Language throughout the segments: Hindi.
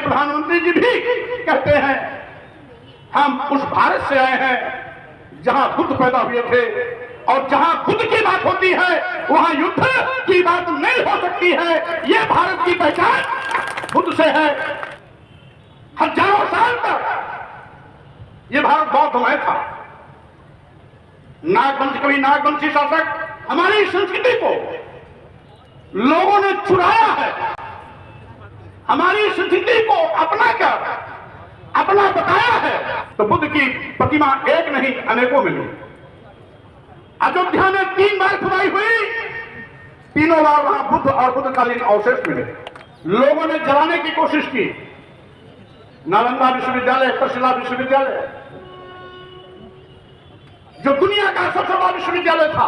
प्रधानमंत्री जी भी कहते हैं हम उस भारत से आए हैं जहां बुद्ध पैदा हुए थे, और जहां बुद्ध की बात होती है वहां युद्ध की बात नहीं हो सकती है। ये भारत की पहचान बुद्ध से है। हजारों साल तक ये भारत बौद्धमय था। नागवंश, कभी नागवंशी शासक हमारी संस्कृति को लोगों ने चुराया है। हमारी संस्कृति को अपना कर अपना बताया है। तो बुद्ध की प्रतिमा एक नहीं अनेकों मिली। अयोध्या में 3 बार खुदाई हुई, तीनों बार वहां बुद्ध और बुद्धकालीन अवशेष मिले। लोगों ने जलाने की कोशिश की। नालंदा विश्वविद्यालय, तक्षशिला विश्वविद्यालय, जो दुनिया का सबसे बड़ा विश्वविद्यालय था,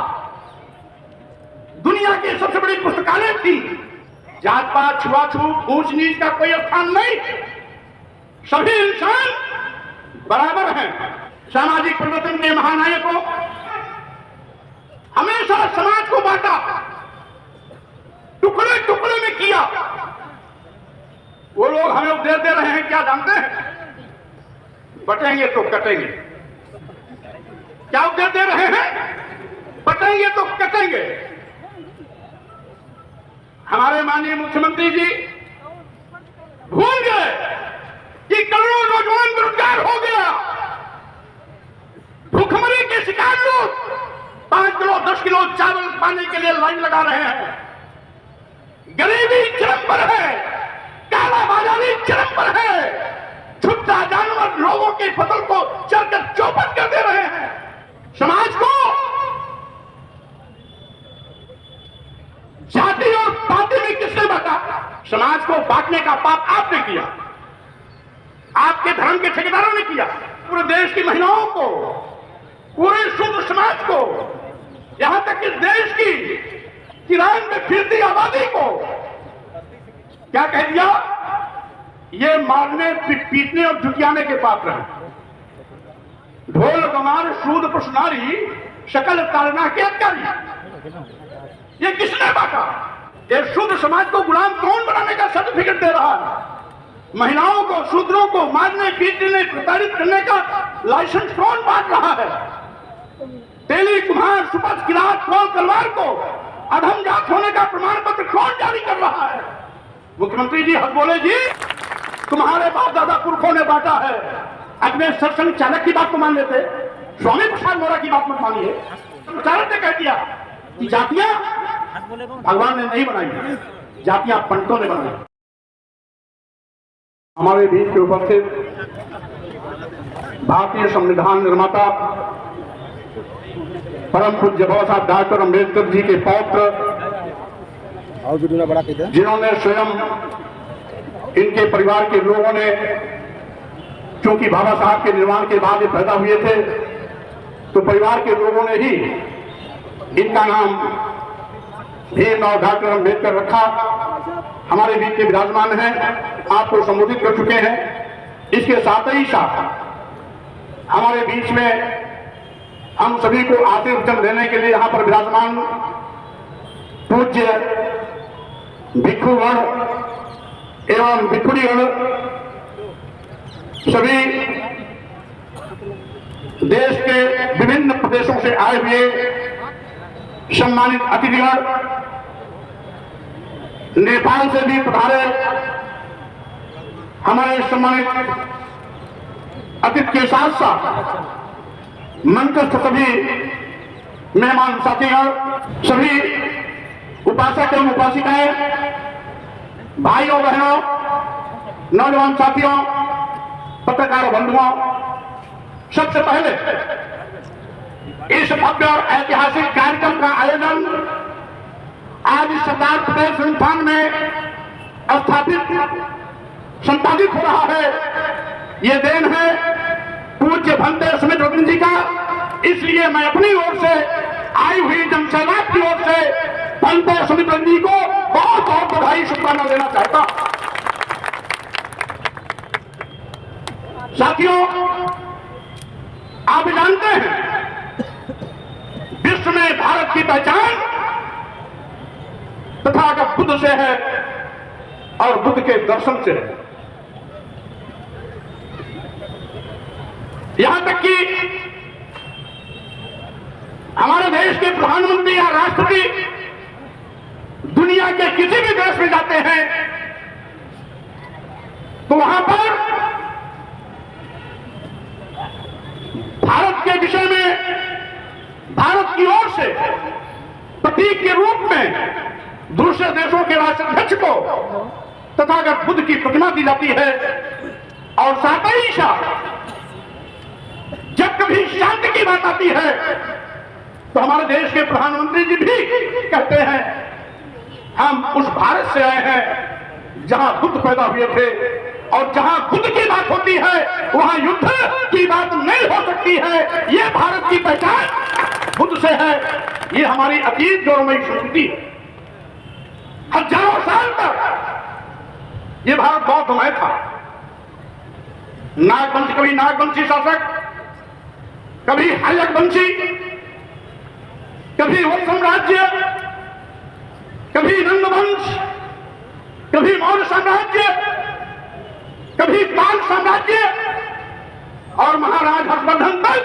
दुनिया की सबसे बड़ी पुस्तकालय थी, जात पात, छुआछूत, ऊंच नीच का कोई स्थान नहीं, सभी इंसान बराबर हैं। सामाजिक परिवर्तन के महानायकों हमेशा समाज को बांटा, टुकड़े टुकड़े में किया। वो लोग हमें उपदेश दे रहे हैं, क्या जानते हैं? बटेंगे तो कटेंगे। क्या उपदेश दे रहे हैं? बटेंगे तो कटेंगे। हमारे माननीय मुख्यमंत्री जी भूल गए कि करोड़ों नौजवान बेरोजगार हो गया। भूखमरी के शिकार लोग 5 किलो 10 किलो चावल पाने के लिए लाइन लगा रहे हैं। गरीबी चरम पर है, काला बाजारी चरम पर है। छुट्टा जानवर लोगों की फसल को चरकर चौपट कर दे रहे हैं। समाज को जाति और पार्टी में किसने बांटा? समाज को बांटने का पाप आपने किया, आपके धर्म के ठेकेदारों ने किया। पूरे देश की महिलाओं को, पूरे शुद्ध समाज को, यहां तक कि देश की किराए में फिरती आबादी को क्या कह दिया? ये मारने, पीटने और जुटियाने के पात्र हैं। ढोल गमार शूद्र पुष्णारी शकल ताड़ना के अधिकारी। ये किसने बांटा? ये शुद्ध समाज को गुलाम कौन बनाने का सर्टिफिकेट दे रहा है? महिलाओं को, शूद्रों को मारने, पीटने, प्रताड़ित करने का लाइसेंस कौन बांट रहा है? तेली, कुम्हार, सुपच, किरात, कौल, तलवार को अधम जात होने का प्रमाण पत्र कौन जारी कर रहा है? मुख्यमंत्री जी हद बोले जी, तुम्हारे बाप दादा पुरखों ने बांटा है। अजमेर सत्संग चालक की बात को मान लेते, स्वामी प्रसाद मोरा की बात मत मानिए। चालक ने कह दिया कि जातियां भगवान ने नहीं बनाई, जातियां पंडितों ने बनाई। हमारे बीच के उपस्थित भारतीय संविधान निर्माता परम पूज्य बाबा साहब डॉक्टर अम्बेडकर जी के पौत्र, जिन्होंने स्वयं, इनके परिवार के लोगों ने, क्योंकि बाबा साहब के निर्माण के बाद ये पैदा हुए थे, तो परिवार के लोगों ने ही इनका नाम भीमराव डॉक्टर अम्बेडकर रखा। हमारे बीच के विराजमान हैं, आपको संबोधित कर चुके हैं। इसके साथ ही साथ हमारे बीच में हम सभी को आशीर्वचन देने के लिए यहाँ पर विराजमान पूज्य भिक्षुगण एवं भिक्षुणीगण, सभी देश के विभिन्न प्रदेशों से आए हुए सम्मानित अतिथिगण, नेपाल से भी पधारे हमारे सम्मानित अतिथि के साथ साथ मंत्रस्थ सभी मेहमान साथीगण, सभी उपासक एवं उपासिकाएं, भाइयों बहनों, नौजवान साथियों, पत्रकार बंधुओं, सबसे पहले इस भव्य और ऐतिहासिक कार्यक्रम का आयोजन आज इस सरदार पटेल संस्थान में संपादित हो रहा है, ये देन है पूज्य भंते सुमित रविंद्र जी का। इसलिए मैं अपनी ओर से, आई हुई जनसैलाब की ओर से भंते सुमित रविंद्र जी को बहुत बहुत बधाई, शुभकामना देना चाहता हूं। साथियों, आप जानते हैं विश्व में भारत की पहचान तथागत बुद्ध से है और बुद्ध के दर्शन से है। यहां तक कि हमारे देश के प्रधानमंत्री या राष्ट्रपति दुनिया के किसी भी देश में जाते हैं तो वहां पर भारत के विषय में भारत की ओर से प्रतीक के रूप में दूसरे देशों के राष्ट्राध्यक्ष को तथागत बुद्ध की प्रतिमा दी जाती है। और साथ ही साथ जब कभी शांति की बात आती है तो हमारे देश के प्रधानमंत्री जी भी कहते हैं हम उस भारत से आए हैं जहां बुद्ध पैदा हुए थे, और जहां बुद्ध की बात होती है वहां युद्ध की बात नहीं हो सकती है। ये भारत की पहचान बुद्ध से है। ये हमारी अतीत गौरवमयी संस्कृति है। हजारों साल तक ये भारत बौद्धमय था। नागवंश, कभी नागवंशी शासक, कभी हयग्वंशी, कभी वत्स साम्राज्य, कभी नंदवंश, कभी मौर्य साम्राज्य, कभी पाल साम्राज्य और महाराज हर्षवर्धन तक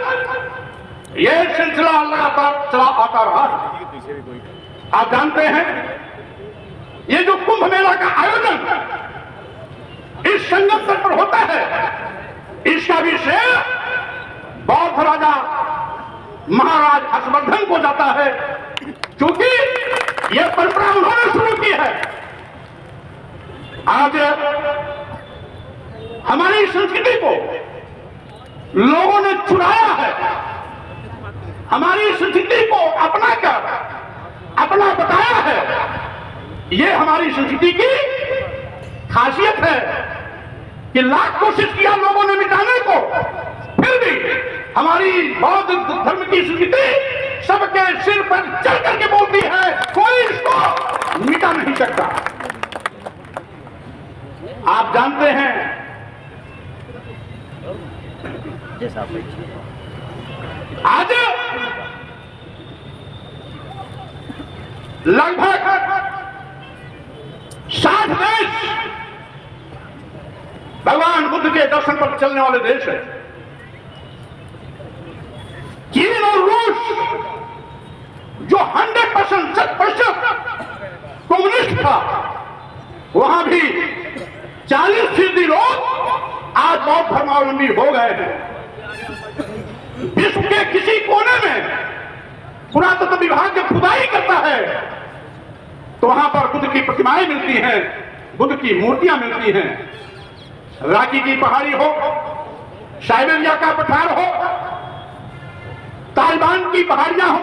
यह सिलसिला लगातार चला आता रहा है। आप जानते हैं ये जो कुंभ मेला का आयोजन इस संगम तट पर होता है, इसका भी श्रेय बौद्ध राजा महाराज हर्षवर्धन को जाता है, क्योंकि यह परंपरा उन्होंने शुरू की है। आज हमारी संस्कृति को लोगों ने चुराया है। हमारी संस्कृति को अपनाकर अपना बताया है। यह हमारी संस्कृति की खासियत है कि लाख कोशिश किया लोगों ने मिटाने को, फिर भी हमारी बौद्ध धर्म की संस्कृति सबके सिर पर चढ़ करके बोलती है, कोई इसको मिटा नहीं सकता। आप जानते हैं आज लगभग 60 देश भगवान बुद्ध के दर्शन पर चलने वाले देश है। चीन और रूस जो 100% 100% कम्युनिस्ट था, वहां भी 40% लोग आज बौद्ध धर्मावलंबी हो गए हैं। विश्व के किसी कोने में पुरातत्व विभाग जब खुदाई करता है तो वहां पर बुद्ध की प्रतिमाएं मिलती हैं, बुद्ध की मूर्तियां मिलती हैं। रांची की पहाड़ी हो, साइबेरिया का पठार हो, तालिबान की पहाड़ियां हो,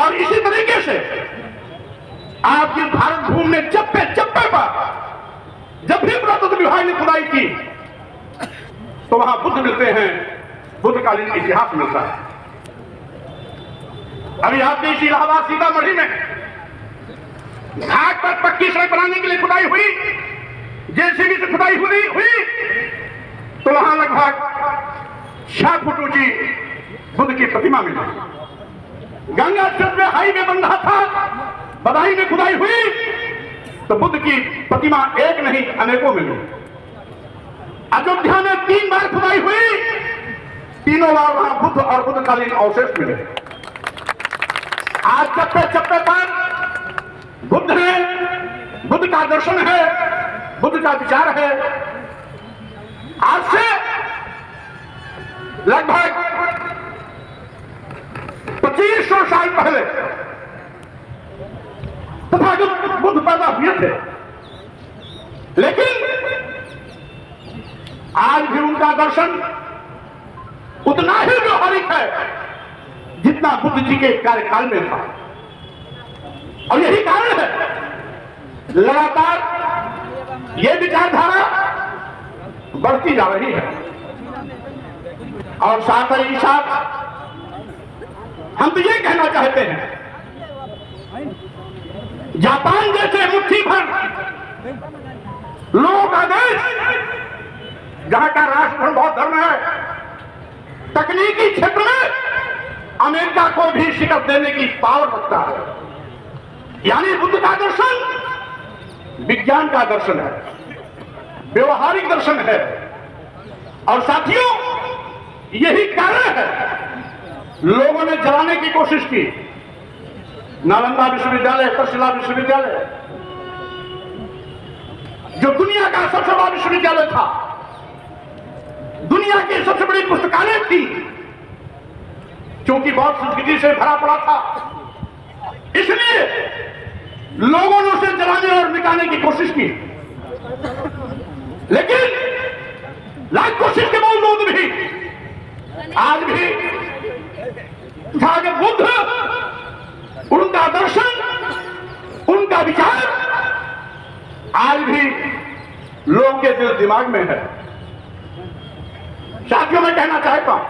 और इसी तरीके से आप इस भारत भूमि में चप्पे चप्पे पर जब भी पुरातत्व विभाग ने खुदाई की तो वहां बुद्ध मिलते हैं, बुद्धकालीन इतिहास मिलता है। अभी आपने इसी इलाहाबाद सीतामढ़ी में घाट पर पक्की सड़क बनाने के लिए खुदाई हुई, जेसीबी से खुदाई हुई तो वहां लगभग 6 फुट ऊंची बुद्ध की प्रतिमा मिली। गंगा तट में हाईवे बन रहा था, बदाई में खुदाई हुई तो बुद्ध की प्रतिमा एक नहीं अनेकों मिली। अयोध्या में 3 बार खुदाई हुई, तीनों बार वहां बुद्ध और बुद्धकालीन अवशेष मिले। आज चप्पे चप्पे पर बुद्ध है, बुद्ध का दर्शन है, बुद्ध का विचार है। आज से लगभग 2500 साल पहले तथागत बुद्ध पैदा हुए थे, लेकिन आज भी उनका दर्शन उतना ही व्यवहारिक है जितना बुद्ध जी के कार्यकाल में था। और यही कारण है लगातार ये विचारधारा बढ़ती जा रही है। और साथ ही साथ हम तो ये कहना चाहते हैं, जापान जैसे मुट्ठी भर लोगों का देश, जहां का राष्ट्रधर्म बौद्ध धर्म है, तकनीकी क्षेत्र में अमेरिका को भी शिकस्त देने की पावर रखता है। यानी बुद्ध का दर्शन विज्ञान का दर्शन है। व्यवहारिक दर्शन है। और साथियों, यही कारण है लोगों ने जलाने की कोशिश की। नालंदा विश्वविद्यालय, तक्षशिला विश्वविद्यालय, जो दुनिया का सबसे बड़ा विश्वविद्यालय था, दुनिया की सबसे बड़ी पुस्तकालय थी, क्योंकि बहुत संस्कृति से भरा पड़ा था, इसलिए लोगों ने उसे जलाने और मिटाने की कोशिश की। लेकिन लाख कोशिश के बावजूद भी आज भी तथागत बुद्ध, उनका दर्शन, उनका विचार आज भी लोगों के दिल दिमाग में है। साथियों, मैं कहना चाहता हूं,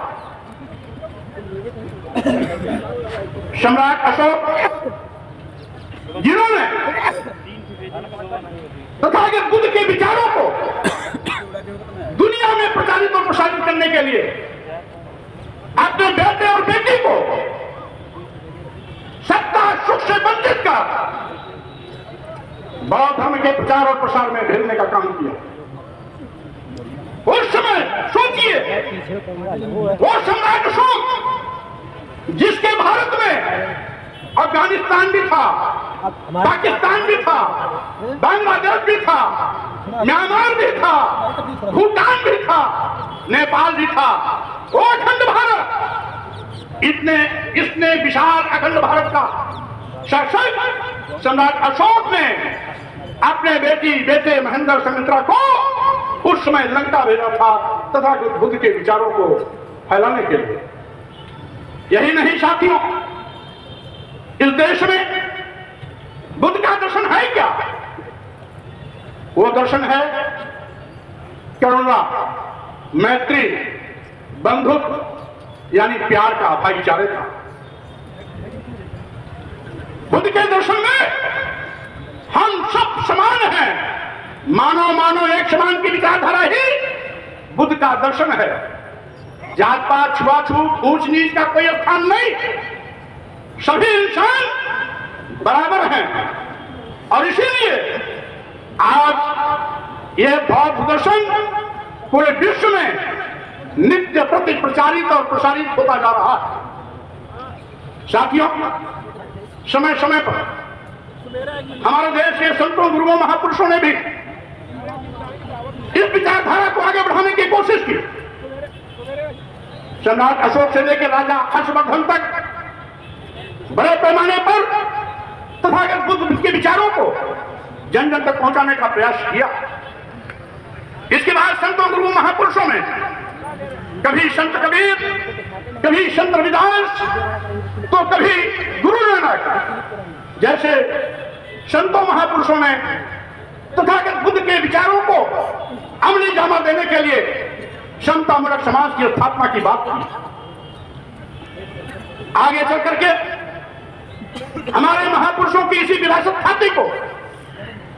सम्राट अशोक जिन्होंने तथागत बुद्ध के विचारों को दुनिया में प्रचारित और प्रसारित करने के लिए अपने बेटे और बेटी को सत्ता सुख से वंचित कर बौद्ध धर्म के प्रचार और प्रसार में भेजने का काम किया। उस समय सोचिए, वो सम्राट अशोक जिसके भारत में अफगानिस्तान भी था, पाकिस्तान भी था, बांग्लादेश भी था, म्यांमार भी था, भूटान भी था, नेपाल भी था, वो अखंड भारत, इसने विशाल अखंड भारत का शासक सम्राट अशोक ने अपने बेटे महेंद्र संघमित्रा को उस समय लंका भेजा था तथा बुद्ध के विचारों को फैलाने के लिए। यही नहीं साथियों, इस देश में बुद्ध का दर्शन है क्या? वो दर्शन है करुणा, मैत्री, बंधुत्व, यानी प्यार का, भाईचारे का। बुद्ध के दर्शन में हम सब समान हैं, मानो एक समान की विचारधारा ही बुद्ध का दर्शन है। जात पात, छुआछूत, ऊंच नीच का कोई स्थान नहीं, सभी इंसान बराबर हैं। और इसीलिए आज यह बौद्ध दर्शन पूरे विश्व में नित्य प्रति प्रचारित और प्रसारित होता जा रहा है। साथियों, समय समय पर हमारे देश के संतों, गुरुओं, महापुरुषों ने भी इस विचारधारा को आगे बढ़ाने की कोशिश की। सम्राट अशोक से लेकर राजा हर्षवर्धन तक बड़े पैमाने पर तथागत बुद्ध के विचारों को जन जन तक पहुंचाने का प्रयास किया। इसके बाद संतों, गुरुओं, महापुरुषों ने कभी संत कबीर, कभी संत रविदास, तो कभी गुरु नानक जैसे संतों, महापुरुषों ने तथागत बुद्ध के विचारों को अमली जामा देने के लिए समतामूलक समाज की स्थापना की बात की। आगे चल करके हमारे महापुरुषों की इसी विरासत खाती को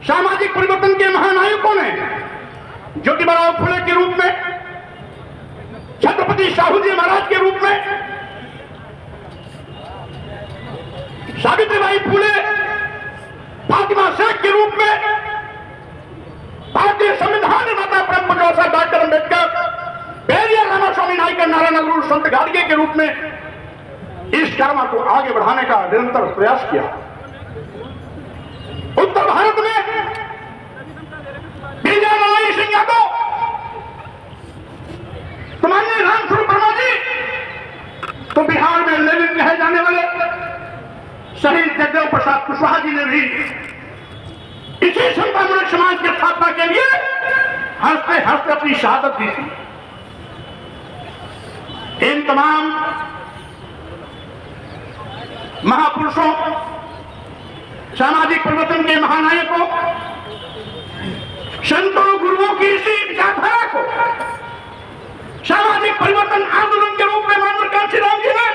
सामाजिक परिवर्तन के महानायकों ने ज्योतिबा फुले के रूप में, छत्रपति साहू जी महाराज के रूप में, सावित्रीबाई फुले, फातिमा शेख के रूप में, भारतीय संविधान निर्माता परम पूज्य साहब डॉक्टर अम्बेडकर, पेरियार रामास्वामी नायकर, नारायण गुरु, संत गाडगे के रूप में इस कर्म को आगे बढ़ाने का निरंतर प्रयास किया। उत्तर भारत में बीजानारायण सिंह यादव, तो माननीय रामस्वरूप वर्मा जी, तो बिहार में लेनिन कहे जाने वाले शहीद जगदेव प्रसाद कुशवाहा जी ने भी इसी समतामूलक समाज की स्थापना के लिए हंसते हंसते अपनी शहादत दी थी। इन तमाम महापुरुषों, सामाजिक परिवर्तन के महानायकों, संतों, गुरुओं की इसी विचारधारा को सामाजिक परिवर्तन आंदोलन के रूप में मानव कांशीराम जी ने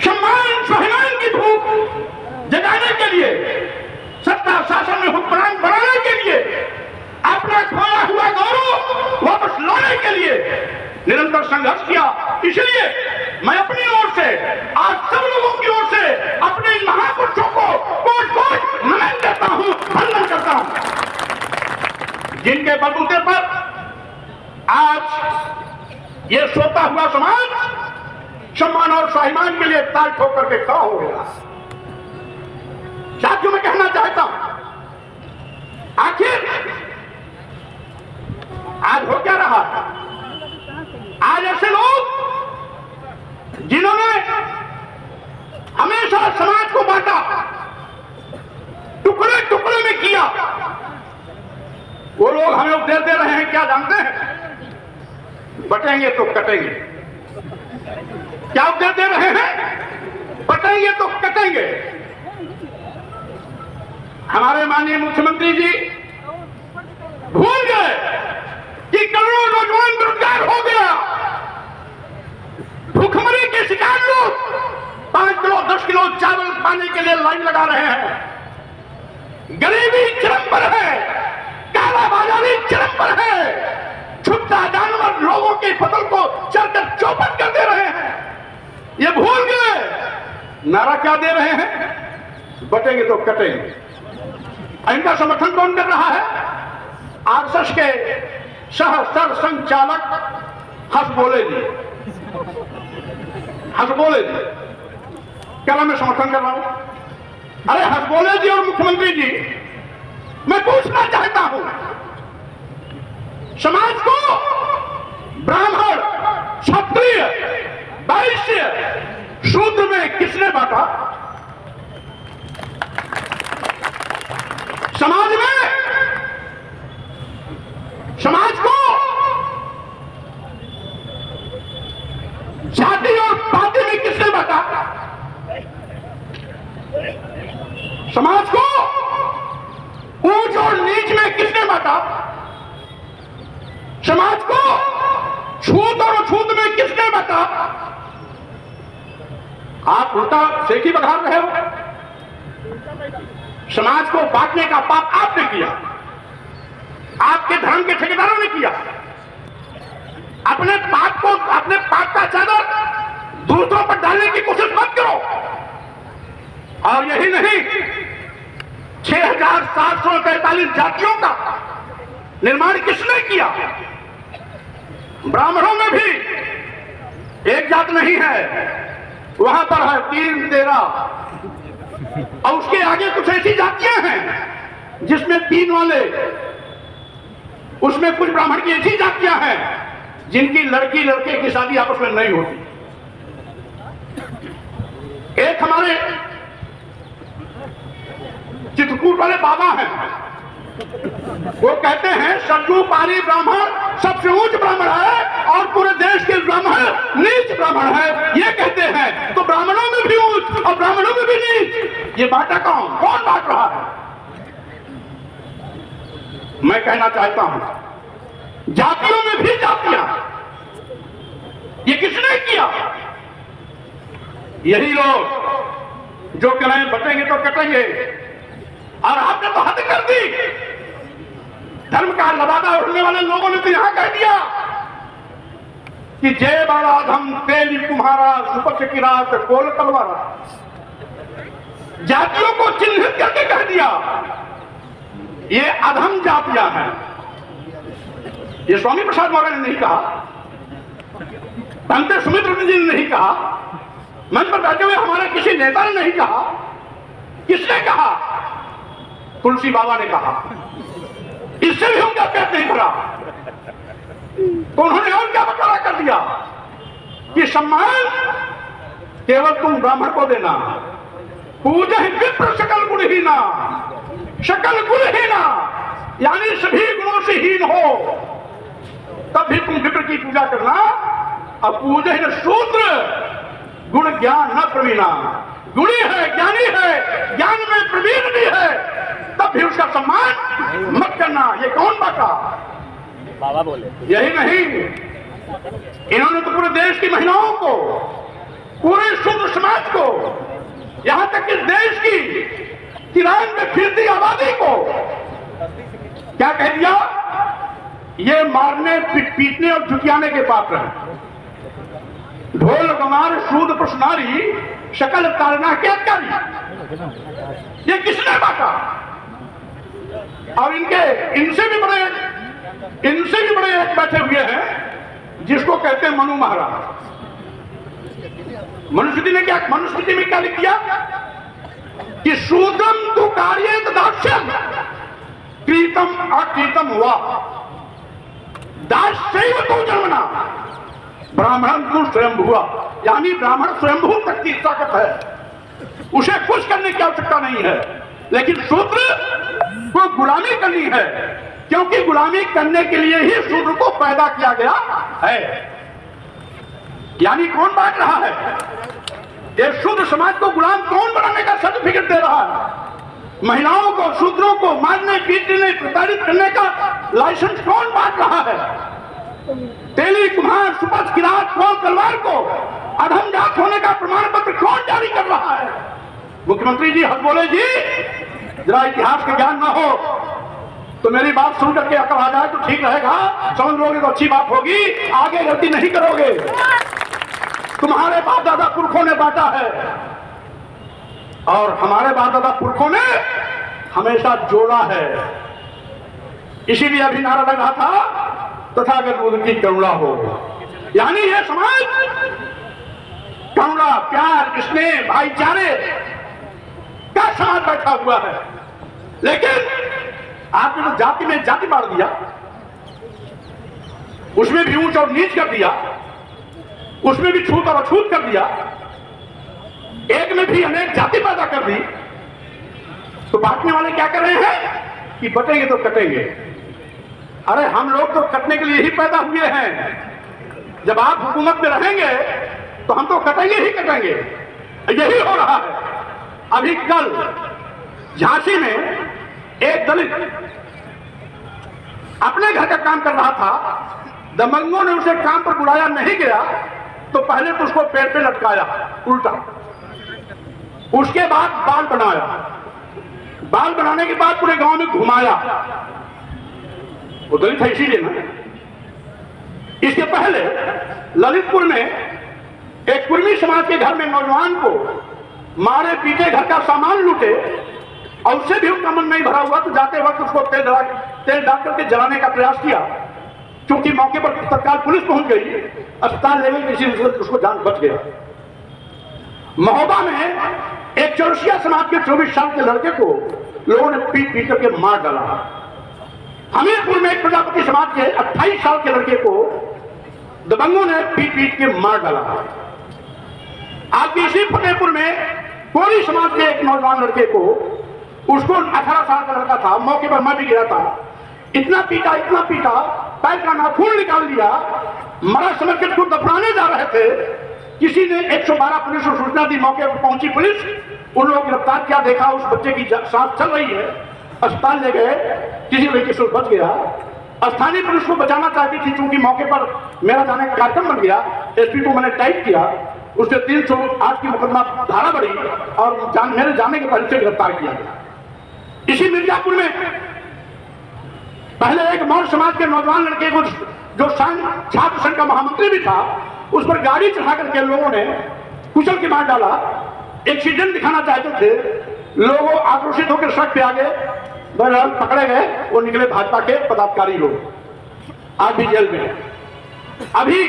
सम्मान स्वाभिमान की भूख जगाने के लिए, सत्ता शासन में हुक्मरान बनाने के लिए, अपना खोया हुआ गौरव वापस लाने के लिए निरंतर संघर्ष किया। इसलिए मैं अपनी ओर से, आज सब लोगों की ओर से अपने महापुरुषों को कोट कोट नमन करता हूं, वंदन करता हूं। जिनके बलबूते पर आज ये सोता हुआ समाज सम्मान और स्वाभिमान के लिए ताल ठोक करके खड़ा हो गया। साथियों, मैं कहना चाहता हूं, आखिर आज हो क्या रहा है? आज ऐसे लोग जिन्होंने हमेशा समाज को बांटा, टुकड़े टुकड़े में किया, वो लोग हमें उपदेश दे रहे हैं। क्या जानते हैं? बटेंगे तो कटेंगे। क्या उपदेश दे रहे हैं? बटेंगे तो कटेंगे। हमारे माननीय मुख्यमंत्री जी भूल गए कि करोड़ों नौजवान बेरोजगार हो गया। भूखमरी के शिकार लोग 5 किलो 10 किलो चावल खाने के लिए लाइन लगा रहे हैं। गरीबी चरम पर है, कालाबाजारी चरम पर है। छुट्टा जानवर लोगों की फसल को चलकर चौपट कर दे रहे हैं। ये भूल गए। नारा क्या दे रहे हैं? बटेंगे तो कटेंगे। इनका समर्थन कौन कर रहा है? आरएसएस के सह सर संचालक हसबोले जी। हसबोले जी क्या मैं समर्थन कर रहा हूं? अरे हसबोले जी और मुख्यमंत्री जी, मैं पूछना चाहता हूं, समाज को ब्राह्मण, क्षत्रिय, वैश्य, शूद्र में किसने बांटा? समाज को जाति और पाति में किसने बांटा? समाज को ऊंच और नीच में किसने बांटा? समाज को छूत और अछूत में किसने बांटा? आप उल्टा सेकी बघार रहे हो। समाज को बांटने का पाप आपने किया, आपके धर्म के ठेकेदारों ने किया। अपने पाप का चादर दूसरों पर डालने की कोशिश मत करो। और यही नहीं, 6,743 जातियों का निर्माण किसने किया? ब्राह्मणों में भी एक जात नहीं है, वहां पर है 3, 13 और उसके आगे कुछ ऐसी जातियां हैं जिसमें 3 वाले, उसमें कुछ ब्राह्मण की ऐसी जातियां हैं जिनकी लड़की लड़के की शादी आपस में नहीं होती। एक हमारे चित्रकूट वाले बाबा हैं, वो कहते हैं सरजू पारी ब्राह्मण सबसे ऊंच ब्राह्मण है और पूरे देश के ब्राह्मण नीच ब्राह्मण है। ये कहते हैं तो ब्राह्मणों में भी ऊंच और ब्राह्मणों में भी नीच। ये बांटा कौन बांट रहा है? मैं कहना चाहता हूं, जातियों में भी जातियां। ये किसने किया? यही लोग जो कह रहे हैं बटेंगे तो कटेंगे। और आपने तो हद कर दी। धर्म का लबादा उड़ने वाले लोगों ने तो यहां कह दिया कि जय बारा धम तेली तुम्हारा सुपक्ष की रात कोल तलवारा। जातियों को चिन्हित करके कह दिया ये अधम जातियां हैं। ये स्वामी प्रसाद मौर्य ने नहीं कहा, पंत सुमित्र जी ने नहीं कहा, मंच पर बैठे हुए हमारे किसी नेता ने नहीं कहा। किसने कहा? तुलसी बाबा ने कहा। इससे भी उनका पेट नहीं भरा तो उन्होंने और क्या बटवारा कर दिया कि सम्मान केवल तुम ब्राह्मण को देना, पूजा ही विप्र सकल गुणहीना, सकल गुणहीना यानी सभी गुणों से हीन हो तब भी तुम विप्र की पूजा करना। अब पूजा ही शूद्र गुण ज्ञान न प्रवीणा, गुणी है, ज्ञानी है, ज्ञान में प्रवीण भी है, तब भी उसका सम्मान मत करना। ये कौन बांटा? बाबा बोले। यही नहीं, इन्होंने तो पूरे देश की महिलाओं को, पूरे शूद्र समाज को, यहां तक कि देश की किराए में फिरती आबादी को क्या कह दिया? ये मारने पीटने और झुकियाने के पात्र हैं। ढोल गमार शूद्र प्रश्नारी शकल तारना के अधिकारी। ये किसने बांटा? और इनसे भी बड़े इनसे भी बड़े एक बैठे हुए हैं जिसको कहते हैं मनु महाराज। मनुस्मृति में क्या लिख दिया कि शूद्रम तु कार्येत दास्यम कृतम अकृतम हुआ दास्यैव तो जन्मना ब्राह्मण तु स्वयं हुआ, यानी ब्राह्मण स्वयंभू तक की ताकत है, उसे कुछ करने की आवश्यकता नहीं है। लेकिन शूद्र को गुलामी करनी है, क्योंकि गुलामी करने के लिए ही शूद्र को पैदा किया गया है। यानी कौन बांट रहा है? ये शूद्र समाज को गुलाम कौन बनाने का सर्टिफिकेट दे रहा है? महिलाओं को, शूद्रों को मारने, पीटने, प्रताड़ित करने का लाइसेंस कौन बांट रहा है? तेली, कुम्हार, सुपथ, किरात, कौन तलवार को अधम जात होने का प्रमाण पत्र कौन जारी कर रहा है? मुख्यमंत्री जी हंस बोले जी, जरा इतिहास का ज्ञान ना हो तो मेरी बात सुन करके अकल आ जाए तो ठीक रहेगा, समझ लोगे तो अच्छी बात होगी, आगे गलती नहीं करोगे। तुम्हारे बाप दादा पुरखों ने बांटा है और हमारे बाप दादा पुरखों ने हमेशा जोड़ा है। इसीलिए अभी नारा लग रहा था तथागत बुद्ध की करुणा हो, यानी यह समाज करुणा, प्यार, स्नेह, भाईचारे का समाज बैठा हुआ है। लेकिन आपने तो जाति में जाति बांट दिया, उसमें भी ऊंच और नीच कर दिया, उसमें भी छूत और अछूत कर दिया, एक में भी अनेक जाति पैदा कर दी। तो बांटने वाले क्या कर रहे हैं कि बटेंगे तो कटेंगे। अरे हम लोग तो कटने के लिए ही पैदा हुए हैं। जब आप हुकूमत में रहेंगे तो हम तो कटेंगे ही कटेंगे। यही हो रहा है। अभी कल झांसी में एक दलित अपने घर का काम कर रहा था, दबंगों ने उसे काम पर बुलाया, नहीं गया तो पहले तो उसको पेड़ पे लटकाया उल्टा, उसके बाद बाल बनाया, बाल बनाने के बाद पूरे गांव में घुमाया। वो दलित है इसीलिए ना। इसके पहले ललितपुर में एक कुर्मी समाज के घर में नौजवान को मारे, पीटे, घर का सामान लूटे और उससे भी उनका मन नहीं भरा हुआ तो जाते वक्त उसको तेल डाल करके जलाने का प्रयास किया। क्योंकि मौके पर तत्काल पुलिस पहुंच गई, अस्पताल ले गई, किसी उसको जान बच गया। महोबा में एक चौरसिया समाज के 24 साल के लड़के को लोगों ने पीट पीट करके मार डाला। हमीरपुर में एक प्रजापति समाज के 28 साल के लड़के को दबंगों ने पीट पीट के मार डाला। आपके इसी फतेहपुर में कोरी समाज के एक नौजवान लड़के को, उसको 18 साल का लड़का था, मौके पर मैं भी गया था, इतना पीटा, पैर का नाखून निकाल दिया। मरा समझ के उसको दफनाने जा रहे थे, किसी ने 112 पुलिस को सूचना दी, मौके पर पहुंची पुलिस, उन लोगों को गिरफ्तार किया, देखा उस बच्चे की सांस चल रही है, अस्पताल ले गए, किसी तरीके से बच गया। स्थानीय पुलिस को बचाना चाहती थी, क्योंकि मौके पर मेरा जाने का कार्यक्रम बन गया, एसपी को मैंने टाइप किया, उससे 308 की मुकदमा धारा बढ़ी और मेरे जाने के पहले से गिरफ्तार किया गया। इसी मिर्जापुर में पहले एक मौर्य समाज के नौजवान लड़के को, जो छात्र संघ का महामंत्री भी था, उस पर गाड़ी चढ़ा करके लोगों ने कुचल के मार डाला। एक्सीडेंट दिखाना चाहते थे, लोगों आक्रोशित होकर सड़क पे आ गए, बहरहाल पकड़े गए, वो निकले भाजपा के पदाधिकारी लोग, आज भी जेल में। अभी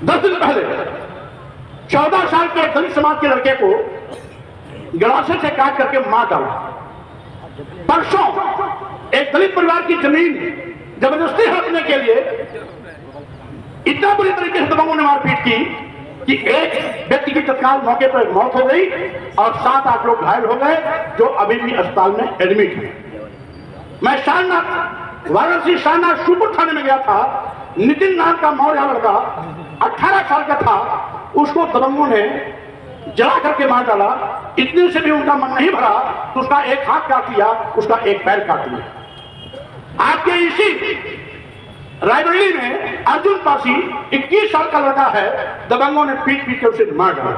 10 दिन पहले 14 साल के दलित समाज के लड़के को गलासे से काट करके मार डाला। परसों एक दलित परिवार की जमीन जबरदस्ती हड़पने के लिए इतना बुरी तरीके से दबंगों ने मारपीट की कि एक व्यक्ति की तत्काल मौके पर मौत हो गई और 7-8 लोग घायल हो गए, जो अभी भी अस्पताल में एडमिट है। मैं वाराणसी सारनाथ शिवपुर थाने में गया था। नितिन नाम का मौर्य लड़का 18 साल का था, उसको दबंगों ने जला करके मार डाला। इतने से भी उनका मन नहीं भरा तो उसका एक हाथ काट लिया, उसका एक पैर काट लिया। आपके इसी रायबरेली में अर्जुन पासी 21 साल का लड़का है, दबंगों ने पीट पीट के उसे मार डाला।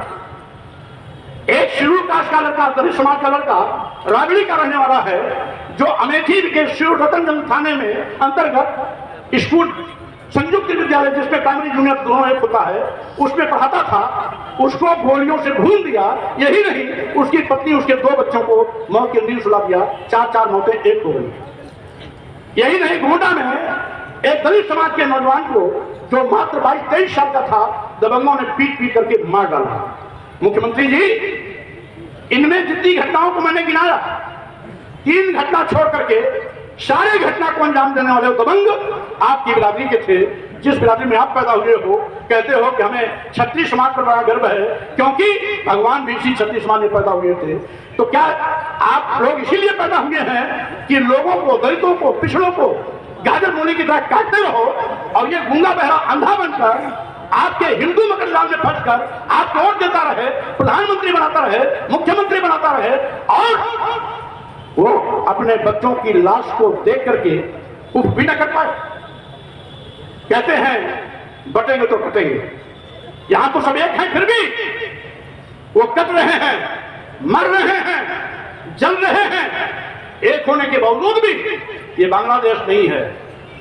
एक शेड्यूल कास्ट का लड़का, दलित समाज का लड़का, रायबरेली का रहने वाला है, जो अमेठी के शेड्यूल रतनगंज थाने में अंतर्गत स्कूल संयुक्त विद्यालय, जिसमें प्राइमरी जूनियर दोनों एक होता है, उसमें पढ़ाता था, उसको गोलियों से भून दिया। यही नहीं, उसकी पत्नी, उसके 2 बच्चों को मौत की नींद सुला दिया। 4 मौतें एक हो गई। यही नहीं, गोंडा में एक दलित समाज के नौजवान को जो मात्र 22-23 साल का था, दबंगों ने पीट पीट करके मार डाला। मुख्यमंत्री जी, इनमें जितनी घटनाओं को मैंने गिनाया, 3 घटना छोड़ करके सारे घटना को अंजाम देने वाले दबंग आपकी बिरादरी के थे। जिस बिरादरी में आप पैदा हुए हो, कहते हो कि हमें क्षत्रिय समाज पर बड़ा गर्व है क्योंकि भगवान भी इसी क्षत्रिय समाज में पैदा हुए थे। तो क्या आप लोग इसीलिए पैदा हुए हैं कि लोगों को, दलितों को, पिछड़ों को गाजर मूली की तरह काटते रहो और ये गूंगा बहरा अंधा बनकर आपके हिंदू मकर जाल में फंसकर आपको वोट देता रहे, प्रधानमंत्री बनाता रहे, मुख्यमंत्री बनाता रहे और वो अपने बच्चों की लाश को देख करके उफ भी न कर पाए। कहते हैं बटेंगे तो कटेंगे, यहां तो सब एक हैं, फिर भी वो कट रहे हैं, मर रहे हैं, जल रहे हैं। एक होने के बावजूद भी ये बांग्लादेश नहीं है,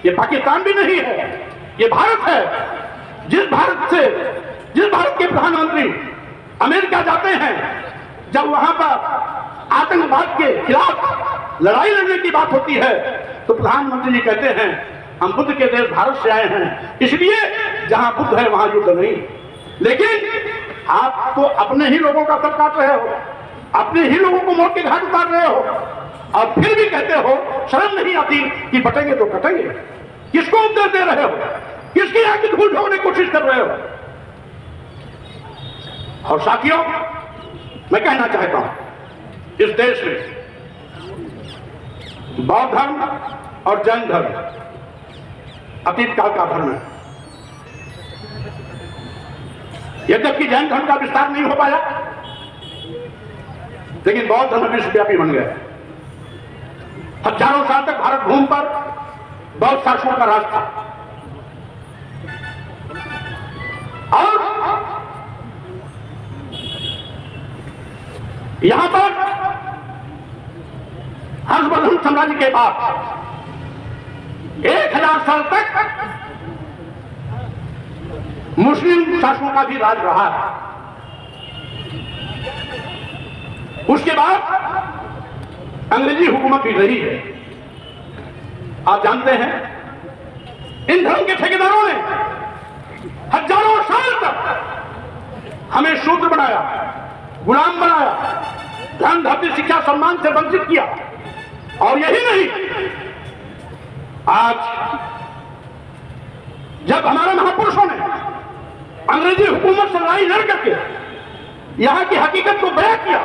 ये पाकिस्तान भी नहीं है, ये भारत है। जिस भारत के प्रधानमंत्री अमेरिका जाते हैं, जब वहां पर आतंकवाद के खिलाफ लड़ाई लड़ने की बात होती है तो प्रधानमंत्री जी कहते हैं हम बुद्ध के देश भारत से आए हैं, इसलिए जहां बुद्ध है वहां युद्ध नहीं। लेकिन आप तो अपने ही लोगों का सर काट रहे हो, अपने ही लोगों को मौत के घाट उतार रहे हो और फिर भी कहते हो शर्म नहीं आती कि बटेंगे तो कटेंगे। किसको उपदेश दे रहे हो? किसकी आंख धूल झोंकने की कोशिश कर रहे हो? और साथियों, मैं कहना चाहता हूं, इस देश में बौद्ध धर्म और जैन धर्म अतीत काल का धर्म है। यद्यपि जैन धर्म का विस्तार नहीं हो पाया, लेकिन बौद्ध धर्म विश्वव्यापी बन गया। हजारों साल तक भारत भूमि पर बौद्ध शासकों का राज था और यहां पर हर्षवर्धन साम्राज्य के बाद 1000 साल तक मुस्लिम शासकों का भी राज रहा है। उसके बाद अंग्रेजी हुकूमत भी रही है। आप जानते हैं इन धर्म के ठेकेदारों ने हजारों साल तक हमें शूद्र बनाया, गुलाम बनाया, धन धरती शिक्षा सम्मान से वंचित किया। और यही नहीं, आज जब हमारे महापुरुषों ने अंग्रेजी हुकूमत से लड़ाई लड़ करके यहां की हकीकत को बयां किया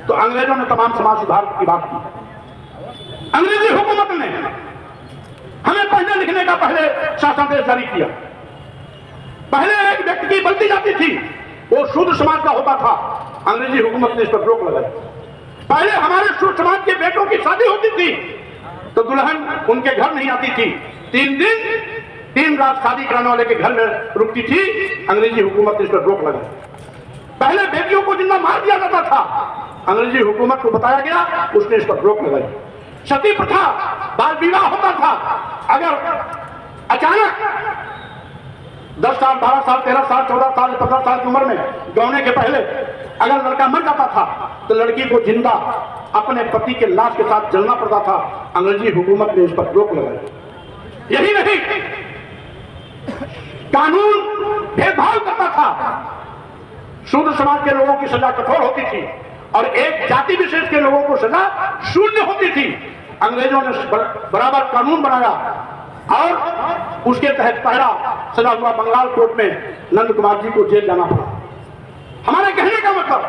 तो अंग्रेजों ने तमाम समाज सुधार की बात की। अंग्रेजी हुकूमत ने हमें पढ़ने लिखने का पहले शासनादेश जारी किया। पहले एक व्यक्ति की बल्टी जाती थी, वो शूद्र समाज का होता था, अंग्रेजी हुकूमत ने इस पर रोक लगाई। पहले हमारे शूद्र समाज के बेटों की शादी होती थी तो दुल्हन उनके घर नहीं आती थी, 3 दिन 3 रात शादी कराने वाले के घर में रुकती थी, अंग्रेजी हुकूमत ने इस पर रोक लगाई। पहले बेटियों को जिंदा मार दिया जाता था, अंग्रेजी हुकूमत को बताया गया, उसने इस पर रोक लगाई। सती प्रथा, बाल विवाह होता था, अगर अचानक 10 साल, 12 साल, 13 साल, 14 साल, 15 साल की उम्र में गौने के पहले अगर लड़का मर जाता था तो लड़की को जिंदा अपने पति के लाश के साथ जलना पड़ता था। अंग्रेजी हुकूमत ने इस पर रोक लगाई। यही नहीं, कानून भेदभाव करता था, शूद्र समाज के लोगों की सजा कठोर होती थी और एक जाति विशेष के लोगों को सजा शून्य होती थी। अंग्रेजों ने बराबर कानून बनाया और उसके तहत पहला सजा हुआ बंगाल कोर्ट में नंद कुमार जी को जेल जाना पड़ा। हमारे कहने का मतलब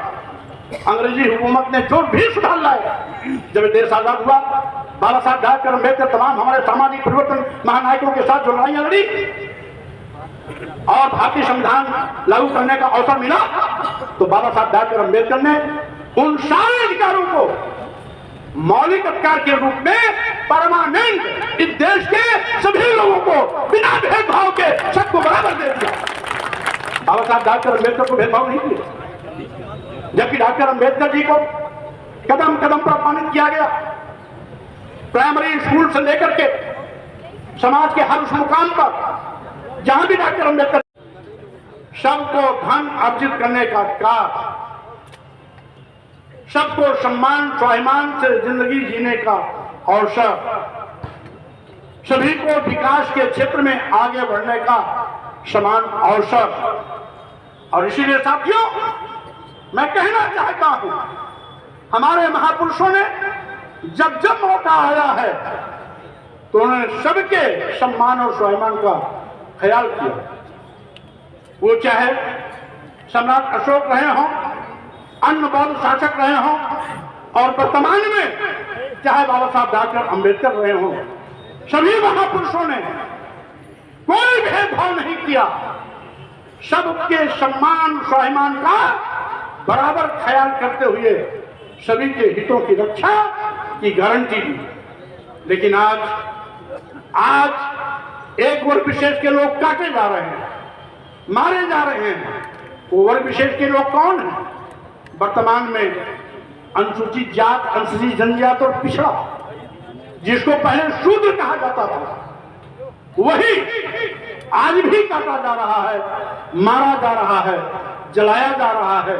अंग्रेजी हुकूमत ने जो भी सुधार लाए, जब देश आजाद हुआ, बाबा साहब डॉक्टर अम्बेडकर तमाम हमारे सामाजिक परिवर्तन महानायकों के साथ जो लड़ाइयां लड़ी और भारतीय संविधान लागू करने का अवसर मिला तो बाबा साहब डॉक्टर अम्बेडकर ने उन सारे अधिकारों को मौलिक अधिकार के रूप में परमानेंट इस देश के सभी लोगों को बिना भेदभाव के सबको बराबर दे दिया। बाबा साहब डॉक्टर अम्बेडकर को भेदभाव नहीं किया, जबकि डॉक्टर अम्बेडकर जी को कदम कदम पर अपमानित किया गया। प्राइमरी स्कूल से लेकर के समाज के हर उस मुकाम पर जहां भी डॉक्टर अम्बेडकर सबको धन अर्जित करने का अधिकार, सबको सम्मान स्वाभिमान से जिंदगी जीने का अवसर, सभी को विकास के क्षेत्र में आगे बढ़ने का समान अवसर। और इसीलिए साथियों, मैं कहना चाहता हूं, हमारे महापुरुषों ने जब जब मौका आया है तो उन्होंने सबके सम्मान और स्वाभिमान का ख्याल किया। वो चाहे सम्राट अशोक रहे हों, अन्य बौद्ध शासक रहे हों, और वर्तमान में चाहे बाबा साहब डॉक्टर अंबेडकर रहे हों, सभी महापुरुषों ने कोई भेदभाव नहीं किया। सबके सम्मान स्वाभिमान का बराबर ख्याल करते हुए सभी के हितों की रक्षा की गारंटी दी। लेकिन आज एक वर्ग विशेष के लोग काटे जा रहे हैं, मारे जा रहे हैं। वो वर्ग विशेष के लोग कौन हैं? वर्तमान में अनुसूचित जात, अनुसूचित जनजात और पिछड़ा, जिसको पहले शूद्र कहा जाता था, वही आज भी काटा जा रहा है, मारा जा रहा है, जलाया जा रहा है।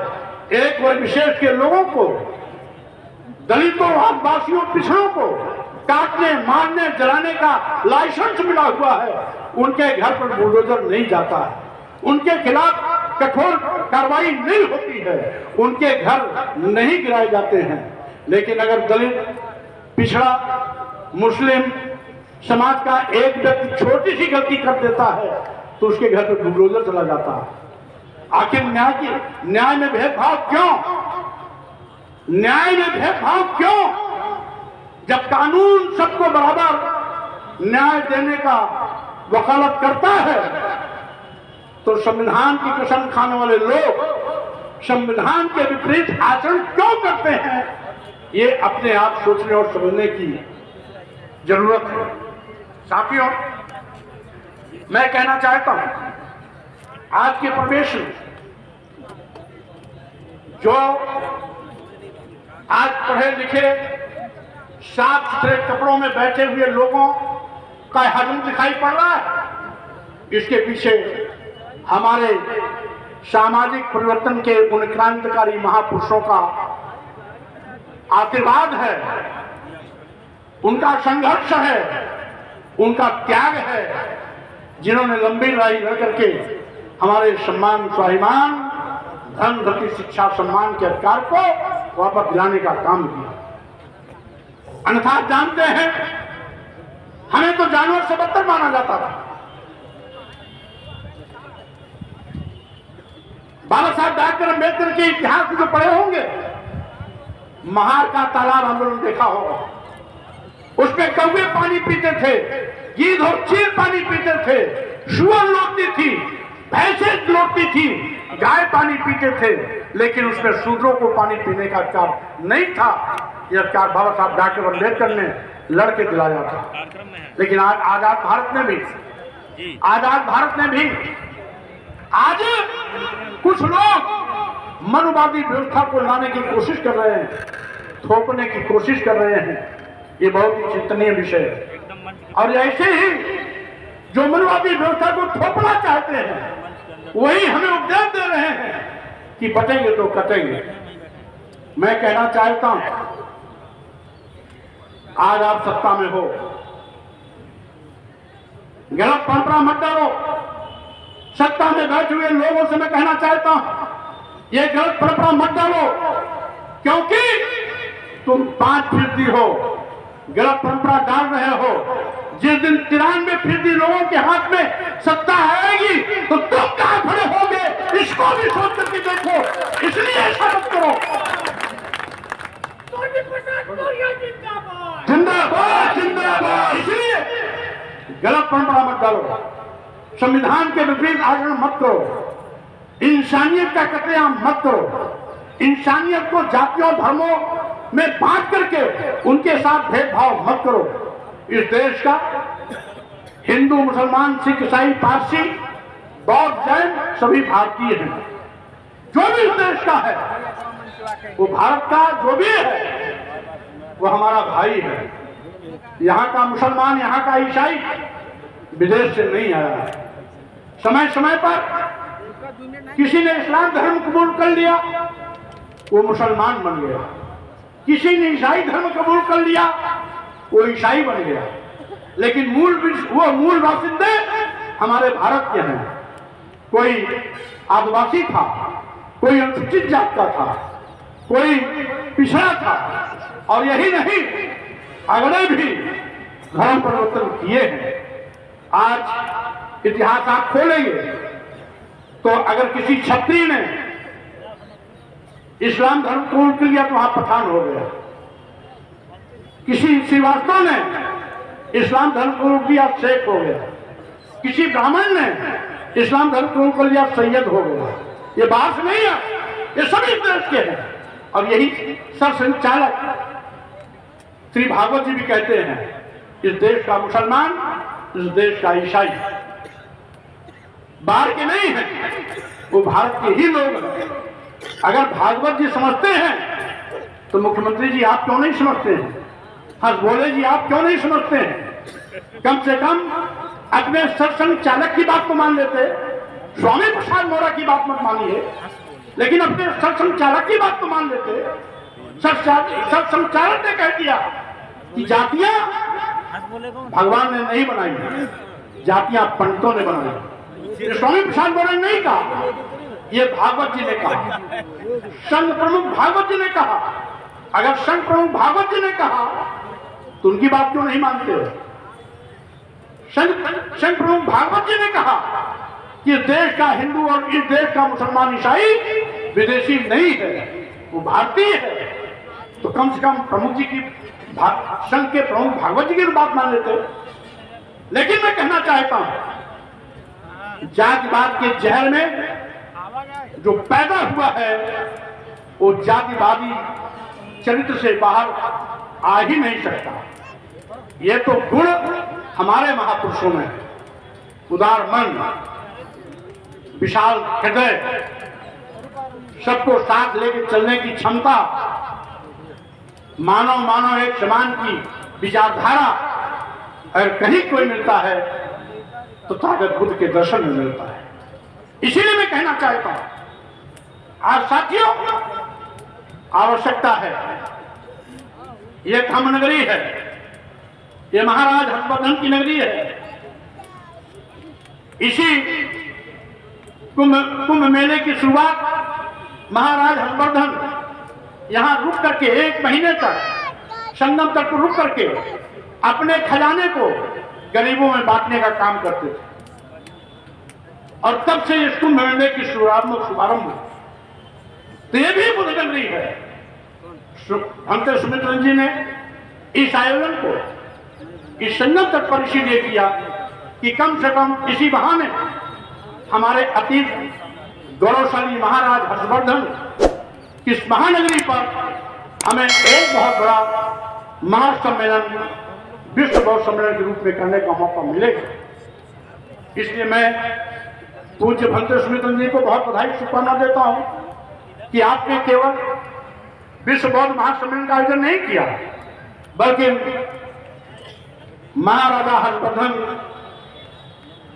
एक वर्ग विशेष के लोगों को, दलितों, आदिवासियों, पिछड़ों को काटने, मारने, जलाने का लाइसेंस मिला हुआ है। उनके घर पर बुलडोजर नहीं जाता है, उनके खिलाफ कठोर कार्रवाई नहीं होती है, उनके घर नहीं गिराए जाते हैं। लेकिन अगर दलित, पिछड़ा, मुस्लिम समाज का एक व्यक्ति छोटी सी गलती कर देता है तो उसके घर पर बुलडोजर चला जाता है। आखिर न्याय में भेदभाव क्यों? न्याय में भेदभाव क्यों? जब कानून सबको बराबर न्याय देने का वकालत करता है तो संविधान की कसम खाने वाले लोग संविधान के विपरीत आचरण क्यों करते हैं? ये अपने आप सोचने और समझने की जरूरत है। साथियों, मैं कहना चाहता हूं, आज के प्रवेश में जो आज पढ़े लिखे, साफ सुथरे कपड़ों में बैठे हुए लोगों का हजम दिखाई पड़ रहा है, इसके पीछे हमारे सामाजिक परिवर्तन के उन क्रांतिकारी महापुरुषों का आशीर्वाद है, उनका संघर्ष है, उनका त्याग है, जिन्होंने लंबी लड़ाई लड़ करके हमारे सम्मान, स्वाभिमान, धन, धरती, शिक्षा, सम्मान के अधिकार को वापस दिलाने का काम किया। अन्यथा जानते हैं, हमें तो जानवर से बदतर माना जाता था। बाबा साहब डॉक्टर अंबेडकर के इतिहास में जो पढ़े होंगे, महार का तालाब आंदोलन देखा होगा, उसमें कौवे पानी पीते थे, गीध और चील पानी पीते थे, सुअर लौटती थी, भैंसें लौटती थी, गाय पानी पीते थे, लेकिन उसमें शूद्रों को पानी पीने का अधिकार नहीं था। यह अधिकार बाबा साहब डॉक्टर अंबेडकर ने लड़के दिलाया था। लेकिन आज आजाद भारत में भी आज कुछ लोग मनुवादी व्यवस्था को लाने की कोशिश कर रहे हैं, थोपने की कोशिश कर रहे हैं। ये बहुत ही चिंतनीय विषय है। और ऐसे ही जो मनुवादी व्यवस्था को थोपना चाहते हैं, वही हमें उपदेश दे रहे हैं कि बटेंगे तो कटेंगे। मैं कहना चाहता हूं, आज आप सत्ता में हो, गलत परंपरा मत डालो। सत्ता में बैठे हुए लोगों से मैं कहना चाहता हूं, ये गलत परंपरा मत डालो, क्योंकि तुम 5% हो, गलत परंपरा डाल रहे हो। जिस दिन 93% लोगों के हाथ में सत्ता आएगी तो तुम कहां खड़े होगे, इसको भी सोच करके देखो। इसलिए ऐसा मत करो। जिंदाबाद जिंदाबाद। इसलिए गलत परंपरा मत डालो, संविधान के विपरीत आचरण मत करो, इंसानियत का कत्लेआम मत करो, इंसानियत को जातियों धर्मों में बांट करके उनके साथ भेदभाव मत करो। इस देश का हिंदू, मुसलमान, सिख, ईसाई, पारसी, बौद्ध, जैन सभी भारतीय हैं। जो भी इस देश का है, वो भारत का जो भी है, वो हमारा भाई है। यहाँ का मुसलमान, यहाँ का ईसाई विदेश से नहीं आया है। समय समय पर किसी ने इस्लाम धर्म कबूल कर लिया, वो मुसलमान बन गया। किसी ने ईसाई धर्म कबूल कर लिया, वो ईसाई बन गया। लेकिन वो मूल बासिंदे हमारे भारत के हैं। कोई आदिवासी था, कोई अनुसूचित जात का था, कोई पिछड़ा था, और यही नहीं अगले भी धर्म परिवर्तन किए हैं। आज इतिहास आप खोलेंगे तो अगर किसी क्षत्रिय ने इस्लाम धर्म कबूल कर लिया तो वहां पठान हो गया, किसी श्रीवास्तव ने इस्लाम धर्म कबूल किया शेख हो गया, किसी ब्राह्मण ने इस्लाम धर्म कबूल कर लिया सैयद हो गया। ये बाहर से नहीं है, ये सभी देश के हैं। और यही सरसंचालक श्री भागवत जी भी कहते हैं, इस देश का मुसलमान, इस देश का ईसाई बाहर के नहीं है, वो भारत के ही लोग हैं। अगर भागवत जी समझते हैं तो मुख्यमंत्री जी आप क्यों नहीं समझते हैं? हंसबोले जी आप क्यों नहीं समझते हैं? कम से कम अपने सरसंघ चालक की बात तो मान लेते। स्वामी प्रसाद मौर्य की बात मत मानिए, लेकिन अपने सरसंघ चालक की बात तो मान लेते। सरसंघ चालक ने कह दिया कि जातियां भगवान ने नहीं बनाई, जातियां पंडितों ने बनाई। स्वामी प्रसाद मौर्य ने नहीं कहा, ये भागवत जी ने कहा, संघ प्रमुख भागवत जी ने कहा। अगर संघ प्रमुख भागवत जी ने कहा तो उनकी बात क्यों नहीं मानते हो? संघ प्रमुख भागवत जी ने कहा कि इस देश का हिंदू और इस देश का मुसलमान ईसाई विदेशी नहीं है, वो भारतीय है। तो कम से कम प्रमुख जी की, संघ के प्रमुख भागवत जी की बात मान लेते। लेकिन मैं कहना चाहता हूं, जातिवाद के जहर में जो पैदा हुआ है वो जातिवादी चरित्र से बाहर आ ही नहीं सकता। ये तो गुण हमारे महापुरुषों में, उदार मन, विशाल हृदय, सबको साथ लेकर चलने की क्षमता, मानव मानव एक समान की विचारधारा अगर कहीं कोई मिलता है तो ताकत बुद्ध के दर्शन में मिलता है। इसीलिए मैं कहना चाहता हूं, आज साथियों आवश्यकता है, ये धम्म नगरी है, ये महाराज हर्षवर्धन की नगरी है। इसी कुंभ मेले की शुरुआत महाराज हर्षवर्धन यहां रुक करके 1 महीने तक, संगम तक रुक करके अपने खजाने को गरीबों में बांटने का काम करते थे। और तब से इस कुंभ मेले की शुभारंभ हुआ। तो ये भी बुद्ध नगरी है। भंते सुमित्र जी ने इस आयोजन को इस संगम तक पर इसीलिए किया कि कम से कम इसी बहाने हमारे अतीत गौरवशाली महाराज हर्षवर्धन इस महानगरी पर हमें एक बहुत बड़ा महासम्मेलन, विश्व बौद्ध सम्मेलन के रूप में करने का मौका मिलेगा। इसलिए मैं पूज्य भंते सुमित्र जी को बहुत बधाई शुभकामना देता हूं कि आपने केवल विश्व बौद्ध महासम्मेलन का आयोजन नहीं किया, बल्कि महाराजा हर्षवर्धन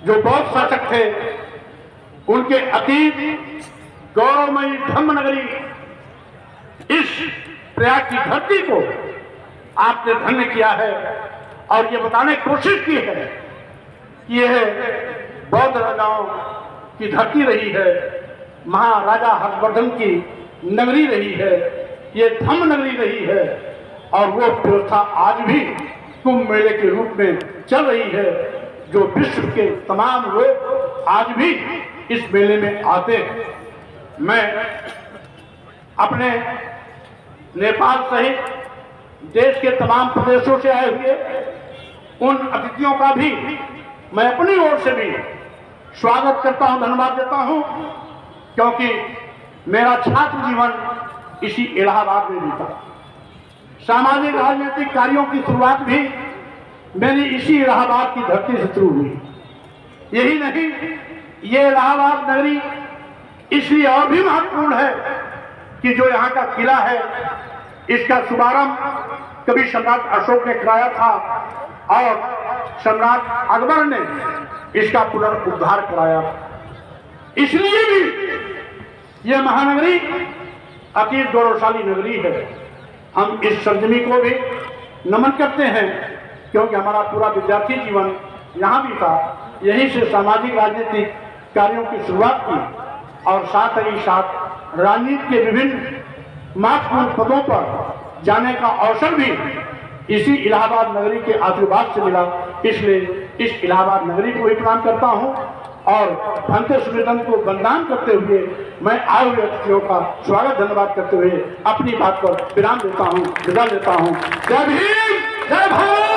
जो बौद्ध शासक थे, उनके अतीत गौरवमयी धम्म नगरी इस प्रयाग की धरती को आपने धन्य किया है और ये बताने की कोशिश की है कि यह बौद्ध राजाओं की धरती रही है, महाराजा हर्षवर्धन की नगरी रही है, ये धम्म नगरी रही है। और वो व्यवस्था आज भी कुंभ मेले के रूप में चल रही है, जो विश्व के तमाम लोग आज भी इस मेले में आते हैं। मैं अपने नेपाल सहित देश के तमाम प्रदेशों से आए हुए उन अतिथियों का भी मैं अपनी ओर से भी स्वागत करता हूं, धन्यवाद देता हूं, क्योंकि मेरा छात्र जीवन इसी इलाहाबाद में बीता। सामाजिक राजनीतिक कार्यों की शुरुआत भी मेरी इसी इलाहाबाद की धरती से शुरू हुई। यही नहीं, ये इलाहाबाद नगरी इसलिए और भी महत्वपूर्ण है कि जो यहाँ का किला है, इसका शुभारंभ कभी सम्राट अशोक ने कराया था और सम्राट अकबर ने इसका पुनरुद्धार कराया। इसलिए भी यह महानगरी अति गौरवशाली नगरी है। हम इस सरजमी को भी नमन करते हैं क्योंकि हमारा पूरा विद्यार्थी जीवन यहाँ भी था। यहीं से सामाजिक राजनीतिक कार्यों की शुरुआत की और साथ ही साथ राजनीति के विभिन्न महत्वपूर्ण पदों पर जाने का अवसर भी इसी इलाहाबाद नगरी के आशीर्वाद से मिला। इसलिए इस इलाहाबाद नगरी को भी प्रणाम करता हूँ और भंते सुवेदन को वंदन करते हुए मैं आए हुए अतिथियों का स्वागत धन्यवाद करते हुए अपनी बात पर विराम देता हूँ, विदा लेता हूँ। जय भीम, जय भारत।